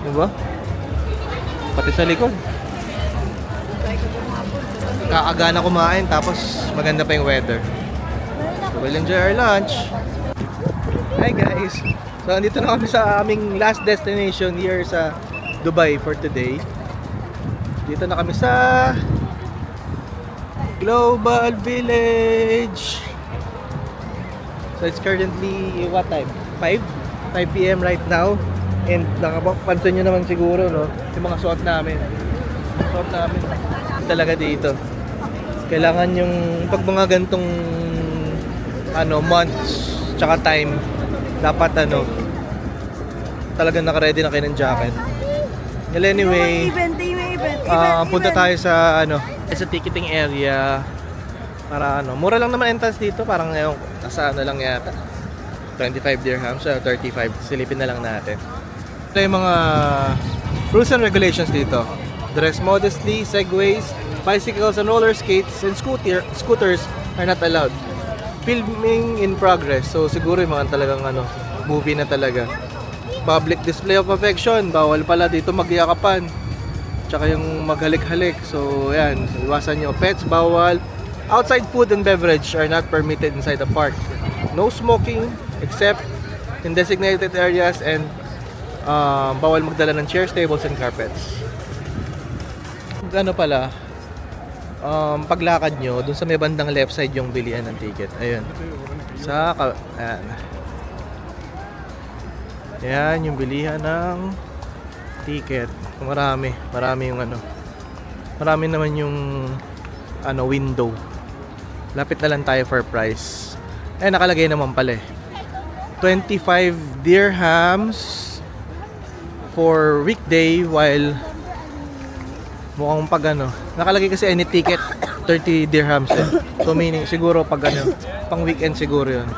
Diba? Pati sa likod. Kakagana kumain, tapos maganda pa yung weather. So we'll enjoy our lunch. Hi guys! So andito na kami sa aming last destination here sa Dubai for today. Dito na kami sa Global Village. So it's currently what time? 5 PM right now. And nakapansin nyo naman siguro, no? Yung mga suot namin. Suot namin talaga dito. Kailangan yung pag mga gantong months tsaka time, dapat talagang naka-ready na kayo ng jacket. Well, anyway, punta tayo sa sa ticketing area para mura lang naman entrance dito, parang nasa lang yata 25 dirhams or 35, silipin na lang natin. Ito yung mga rules and regulations dito. Dress modestly, segways, bicycles and roller skates and scooters are not allowed. Filming in progress, so siguro yung mga talagang movie na talaga. Public display of affection, bawal pala dito magyakapan. Tsaka yung maghalik-halik. So, yan. Iwasan nyo. Pets, bawal. Outside food and beverage are not permitted inside the park. No smoking except in designated areas and bawal magdala ng chairs, tables, and carpets. Paglakad nyo, dun sa may bandang left side yung bilihan ng ticket. Ayun. Ayan. Yan yung bilihan ng ticket. Marami yung marami naman yung window. Lapit na lang tayo for price. Nakalagay naman pala 25 dirhams for weekday, while mukhang pag nakalagay kasi any ticket 30 dirhams So meaning siguro pag pang weekend siguro yun.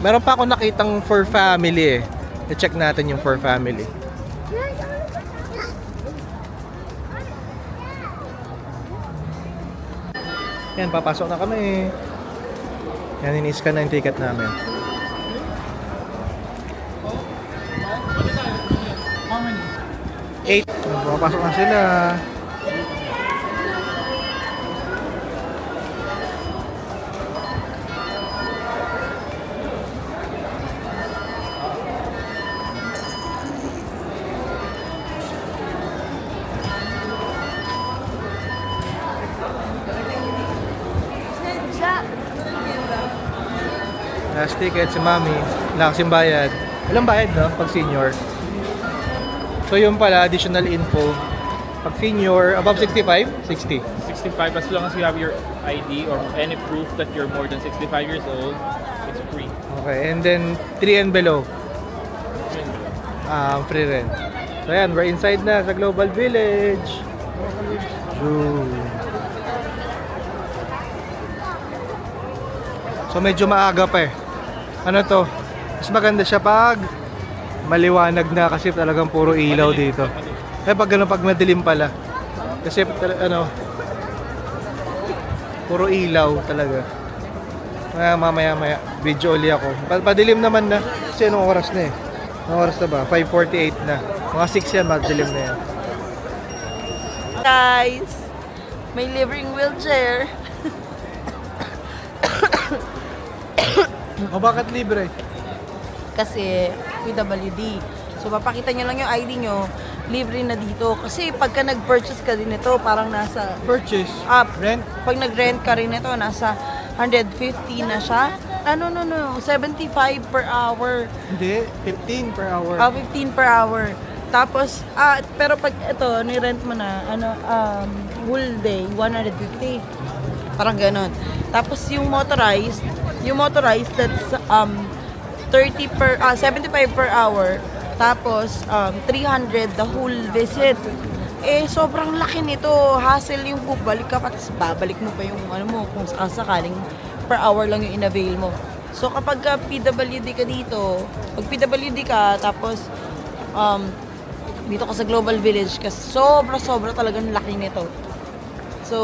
Meron pa ako nakitang for family I-check natin yung for family. Yan, papasok na kami. Yan, in-scan na yung ticket namin. How many? 8. Papasok na sila. Last ticket si Mami. Wala kasing bayad. Walang bayad, no? Pag senior. So yung pala, additional info. Pag senior, above 65, 60. 65 as long as you have your ID or any proof that you're more than 65 years old, it's free. Okay, and then 3 and below, free rent. So yan, we're inside na sa Global Village. So medyo maaga pa mas maganda siya pag maliwanag na kasi talagang puro ilaw dito. Pag pag madilim pala. Kasi Puro ilaw talaga. Kaya mamaya video uli ako. Padilim naman na. Kasi anong oras na eh? Anong oras na ba? 5:48 na. Mga 6 yan, madilim na yan. Guys, may libreng wheelchair. O bakit libre? Kasi PWD. So, papakita nyo lang yung ID nyo, libre na dito. Kasi pagka nag-purchase ka din ito, parang nasa... Purchase? Rent? Pag nag-rent ka rin ito, nasa 150 na siya. No. 75 per hour. Hindi, 15 per hour. 15 per hour. Tapos, pero pag ito, ni-rent mo na, whole day, 150. Parang ganon. Tapos yung motorized, that's 75 per hour. Tapos 300 the whole visit. Eh sobrang laki nito. Hassle yung balik ka pa, tapos babalik mo pa yung ano mo kung sakaling per hour lang yung in-avail mo. So kapag PWD ka dito, pag PWD ka tapos dito ka sa Global Village kasi sobra talagang laki nito. So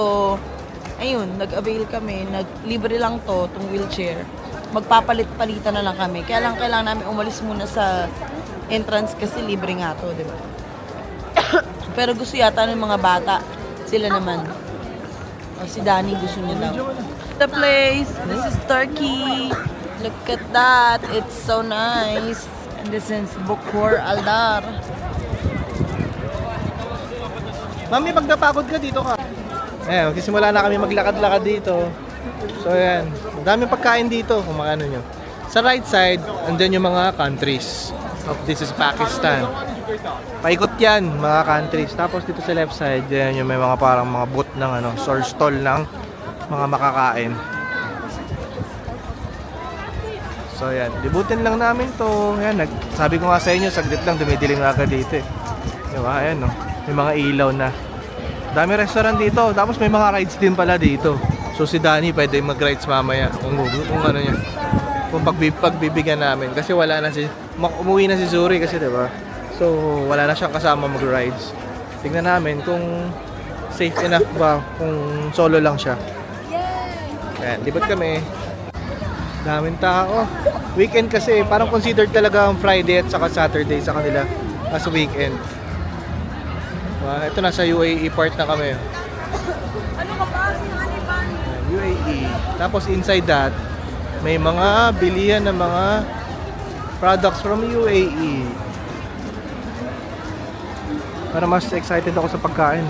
ayun, nag-avail kami, libre lang tong wheelchair. Magpapalit-palitan na lang kami. Kaya lang kailangan namin umalis muna sa entrance kasi libre nga to, di ba? Pero gusto yata ng mga bata. Sila naman. Si Danny gusto niya daw. The place, this is Turkey. Look at that. It's so nice. And this is Bukhor Aldar. Mami, pag napagod ka, dito ka. Ayan, magsisimula na kami maglakad-lakad dito. So, ayan. Madaming pagkain dito, kung makano nyo. Sa right side, andyan yung mga countries. This is Pakistan. Paikot yan, mga countries. Tapos dito sa left side, yan yung may mga parang mga booth ng or stall ng mga makakain. So, ayan. Libutin lang namin to. Ayan, sabi ko nga sa inyo, saglit lang, dumidilim na agad dito eh. Diba? Ayan, no? May mga ilaw na. Dami restaurant dito. Tapos may mga rides din pala dito. So si Danny pwede mag-rides mamaya kung ano niya. Kung pagbibigyan namin kasi wala na umuwi na si Zuri kasi 'di ba? So wala na siyang kasama mag-rides. Tingnan namin kung safe enough ba kung solo lang siya. Ayan, libot kami. Daming tao. Weekend kasi parang considered talaga ang Friday at saka Saturday sa kanila as weekend. Ito nasa UAE part na kami. Ano ka ba? UAE. Tapos inside that, may mga bilihan ng mga products from UAE. Para mas excited ako sa pagkain.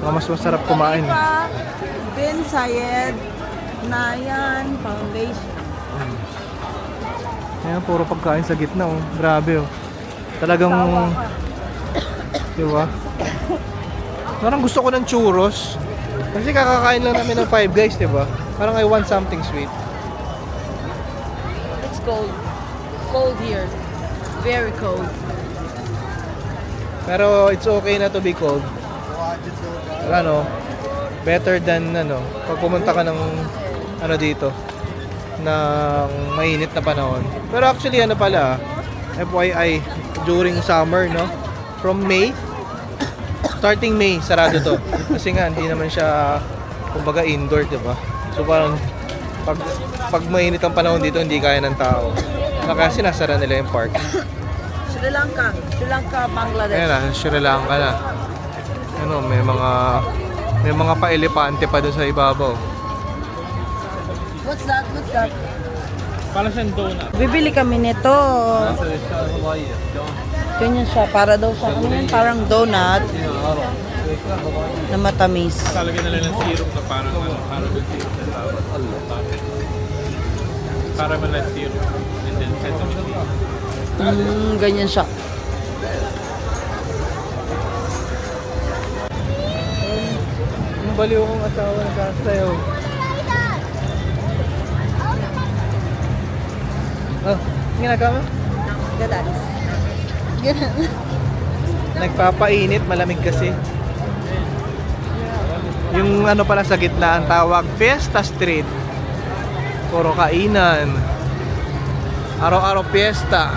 Para mas masarap kumain. Bin Sayed Nayan Foundation. Ayan, puro pagkain sa gitna. Oh. Grabe. Oh. Talagang... Diba? Parang gusto ko ng churros. Kasi kakakain lang namin ng Five Guys, diba? Parang I want something sweet. It's cold. Cold here. Very cold. Pero it's okay na to be cold. Better than pag pumunta ka ng dito ng mainit na panahon. Pero actually pala, FYI, during summer, no? From May, starting May, sarado to. Kasi nga, hindi naman siya, kumbaga, indoor, diba? So parang, pag mainit ang panahon dito, hindi kaya ng tao. Kaya sinasara nila yung park. Sri Lanka, Bangladesh. Ayan na, Sri Lanka na. May mga pa-elepante pa doon sa ibabaw. What's that? Parang siyang donut. Bibili kami nito. Ganyan siya, para daw sa parang donut na matamis. Talagyan nila ng syrup na parang syrup na tawag. Caramel na syrup. And then sesame seeds. Ganyan siya. Yung baliw kong asawa na sasayaw. Oh, ginagawa mo? Dance. Nagpapainit, malamig kasi. Yung pala sa gitna, ang tawag Fiesta Street. Puro kainan. Araw-araw fiesta.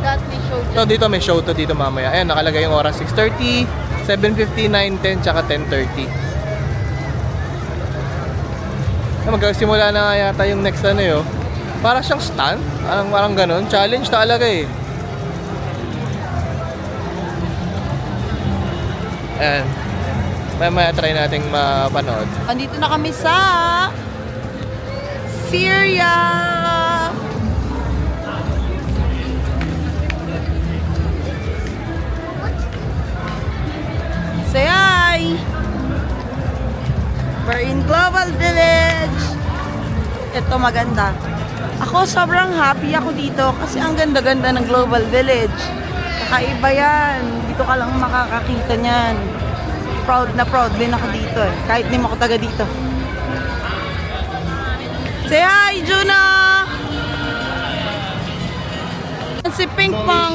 That may show So dito may show to dito mamaya. Ayan, nakalagay yung oras 6:30, 7:50, 9:10, tsaka 10:30. Magsimula na nga yata yung next ano yun. Para siyang stunt. Parang ganun. Challenge talaga eh. Ayan. Maya try nating mapanood. Andito na kami sa Syria. Say hi! We're in Global Village. Ito maganda. Ako sobrang happy ako dito kasi ang ganda-ganda ng Global Village. Kakaiba yan. Dito ka lang makakakita niyan. Proud na proud din ako dito eh. Kahit di mo ako taga dito. Say hi, Juno! Si Ping Pong,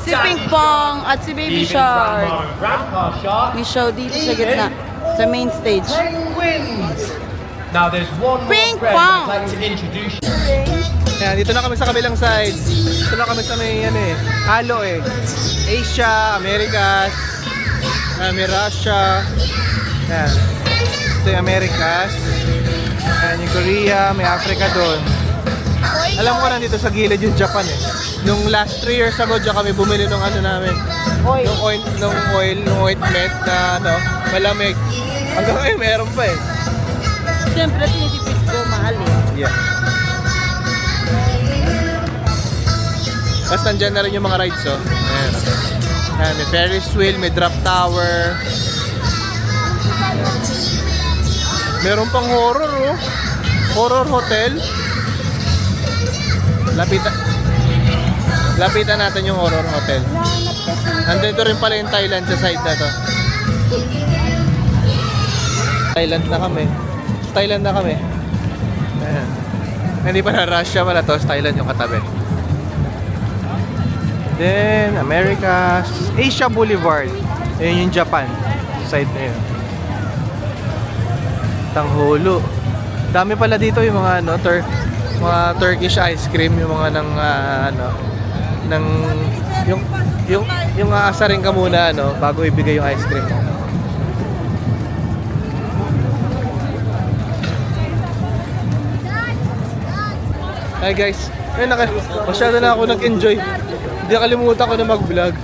si Ping Pong at si Baby Shark. We show dito sa gitna. Sa main stage. Now there's one more Ping friend pong! I'd like to introduce you. Ayan, dito na kami sa kabilang side. Dito na kami sa may ano eh. Halo eh. Asia, Americas, may Russia. Ayan. Ito yung Americas. Ayan yung Korea, may Africa doon. Alam ko nandito sa gilid yung Japan eh. Nung last 3 years ago dyan kami bumili ng ano namin. Nung ointment na ano, malamig. Hanggang ngayon meron pa eh. Siyempre, tinitipid ko, mahal eh. Yeah. Tapos nandyan na rin yung mga rides oh. Ayan. Ayan, may Ferris wheel, may drop tower. Meron pang horror oh. Horror hotel. Lapitan natin yung horror hotel. Nandito rin pala yung Thailand sa side na to. Thailand na kami. Ayan. Hindi pa na Russia pala to, Thailand yung katabi. Then, Americas, Asia Boulevard. Ayun yung Japan. Side na yun. Tanghulo. Dami pala dito yung mga ano, mga Turkish ice cream, yung mga ng ng yung aasarin ka muna ano bago ibigay yung ice cream mo. Hi guys, masyado na ako nag-enjoy. Hindi nakalimutan ko na mag-vlog.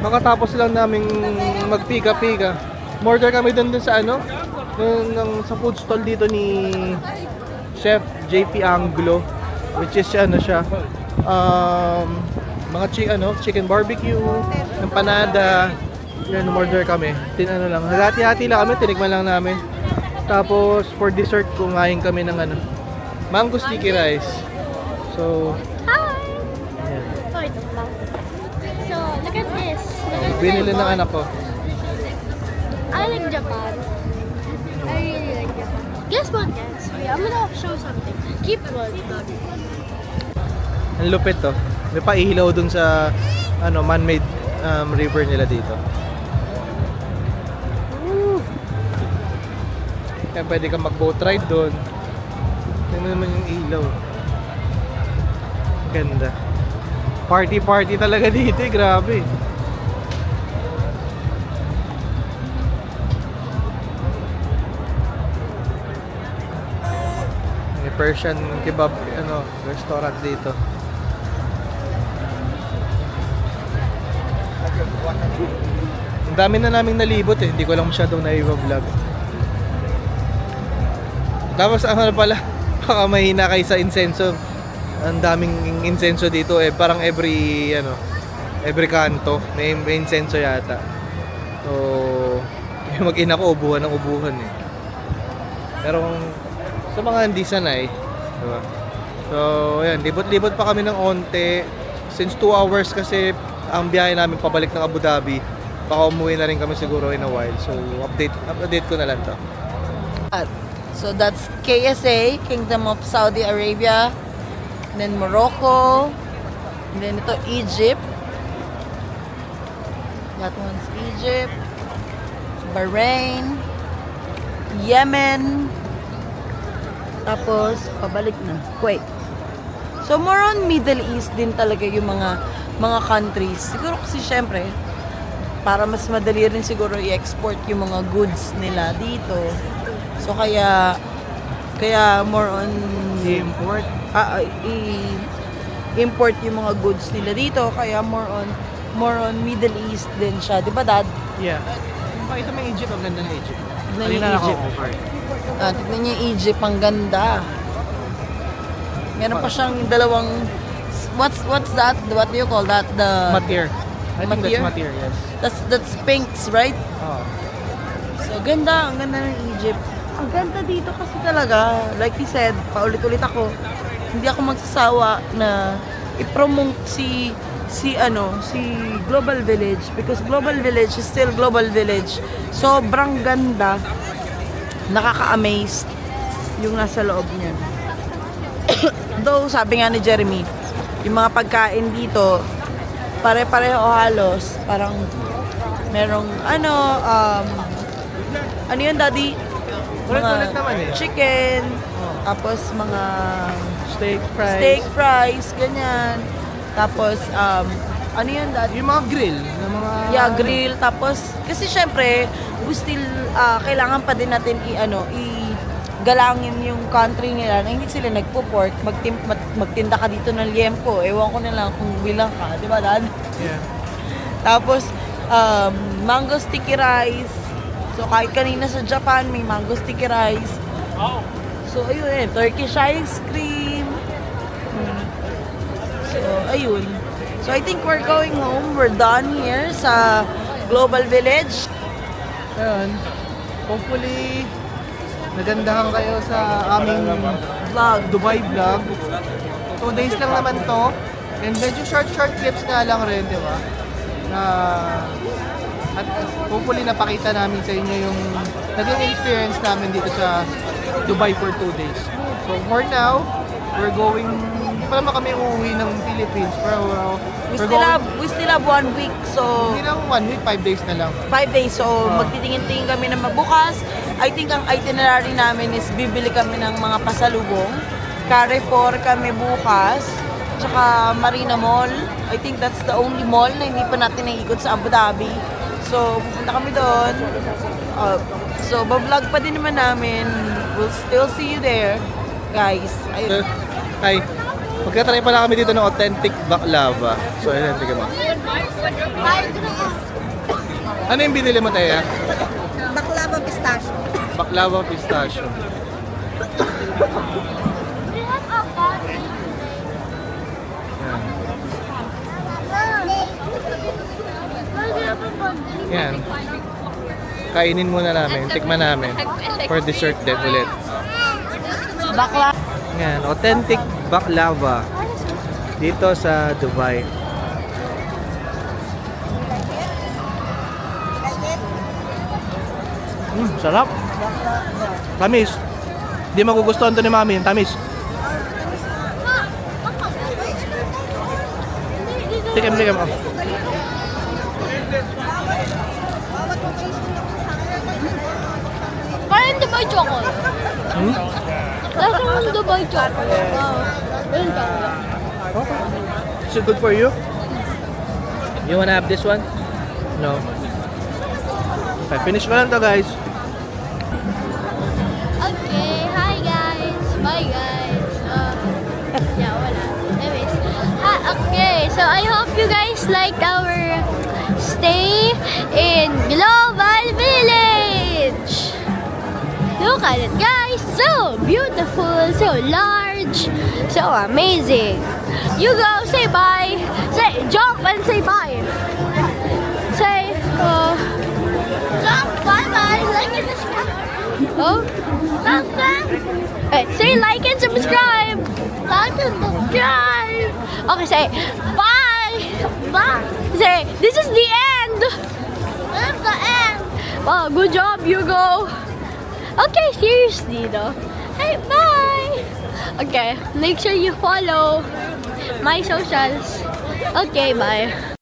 Makatapos lang naming magpika-pika. Order kami dun sa ano, sa food stall dito ni Chef JP Anglo, which is ano siya, mga chicken barbecue, empanada. Yan, order kami. Ano lang, hati-hati lang kami, tinikman lang namin. Tapos for dessert kumain kami ng ano, mango sticky rice. So, ayan. So, look at this. Look at Binili ng anak ko. I like Japan. I really like Japan. Guess what, guys? I'm gonna show something. Keep going. Ang lupit to. May pailaw dun sa ano, man-made river nila dito. Woo! Kaya pwede kang mag-boat ride dun. Tingnan naman yung ilaw. Ganda. Party talaga dito eh. Grabe. May Persian kebab restaurant dito. Ang dami na naming nalibot eh. Hindi ko lang masyadong na-vlog. Tapos ano pala, baka mahina kayo sa insenso. Ang daming insenso dito eh. Parang every kanto may insenso yata. So, yung mag-ina ko ubuhan eh. Pero sa mga hindi sanay, diba? So, ayan, libot-libot pa kami ng onte. Since 2 hours kasi ang biyahe namin pabalik ng Abu Dhabi. Baka umuwi na rin kami siguro in a while. So, update ko na lang to. So that's KSA, Kingdom of Saudi Arabia. And then Morocco. And then ito Egypt. That one's Egypt. Bahrain. Yemen. Tapos pabalik na Kuwait. So more on Middle East din talaga yung mga countries. Siguro kasi syempre para mas madali rin siguro i-export yung mga goods nila dito. So kaya Kaya more on Import. import yung mga goods nila dito. Kaya more on Middle East din siya. Di ba, Dad? Yeah. Pakita mo yung Egypt, ang ganda ng Egypt. Tignan Ayun yung na Egypt. naka-offer. Tignan niyo yung Egypt, ang ganda. Meron pa siyang dalawang, what's that? What do you call that? The Matir. I think Matir? that's Matir, yes. That's pinks, right? Oh. So, ganda. Ang ganda ng Egypt. Ang ganda dito kasi talaga. Like you said, paulit-ulit ako. Hindi ako magsasawa na i-promote si Global Village because Global Village is still Global Village. Sobrang ganda. Nakaka-amaze yung nasa loob niya. Though, sabi nga ni Jeremy, yung mga pagkain dito, pare-pareho halos. Parang merong ano yun, Daddy? Ulit-ulit naman eh. Chicken, tapos mga Steak fries. steak fries, ganyan. Tapos, ano yun, Daddy? Yung mga grill. Yung mga... Yeah, grill. Tapos, kasi syempre, we still, kailangan pa din natin galangin yung country nila na hindi sila nagpo-pork. Magtinda ka dito ng liempo. Ewan ko na lang kung bilang ka. Di ba, Dad? Yeah. Tapos, mango sticky rice. So, kahit kanina sa Japan, may mango sticky rice. So, ayun Turkish ice cream. So, ayun. So, I think we're going home. We're done here sa Global Village. Ayun. Hopefully, nagandahan kayo sa aming vlog, Dubai vlog. 2 days lang naman to. And medyo short clips nga lang rin, di ba? At hopefully napakita namin sa inyo yung naging experience namin dito sa Dubai for 2 days. So for now, we're going, hindi pa naman kami uuwi ng Philippines, pero We still have 1 week. So, hindi lang 1 week, 5 days na lang. 5 days. So, magtitingin-tingin kami na mabukas. I think ang itinerary namin is bibili kami ng mga pasalubong. Carrefour kami bukas. Tsaka Marina Mall. I think that's the only mall na hindi pa natin naikot sa Abu Dhabi. So, pupunta kami doon. So, bablog pa din naman namin. We'll still see you there. Guys, ayun. Hi. Magka-try pala kami dito ng authentic baklava. So, ayun, tignan mo. Ano yung binili mo, Taya? Baklava pistachio. Baklava pistachio. Yan. Kainin muna namin, tikman namin. For dessert din ulit. Bakla. Yan, authentic baklava. Dito sa Dubai. Sarap. Tamis. Di magugustuhan to ni Mami, tamis. Tikim. Oh. Parang Dubai chocolate. Hmm? Lasa ng Dubai chocolate. Wow. Yun chocolate. Is it good for you? You wanna have this one? No. Okay, finish ko lang to, guys. Okay, hi guys. Bye guys. Yeah, wala. Anyways. Okay, so I hope you guys liked our stay in Global Village. Look at it, guys. So beautiful, so large, so amazing. You go, say bye. Say, jump and say bye. Say, jump, bye-bye. Like and subscribe. Oh, that's it. Hey, say like and subscribe. Like and subscribe. Okay, say bye. Bye. Say, this is the end. This is the end. Wow, good job, Hugo. Okay, seriously though. Hey, bye. Okay, make sure you follow my socials. Okay, bye.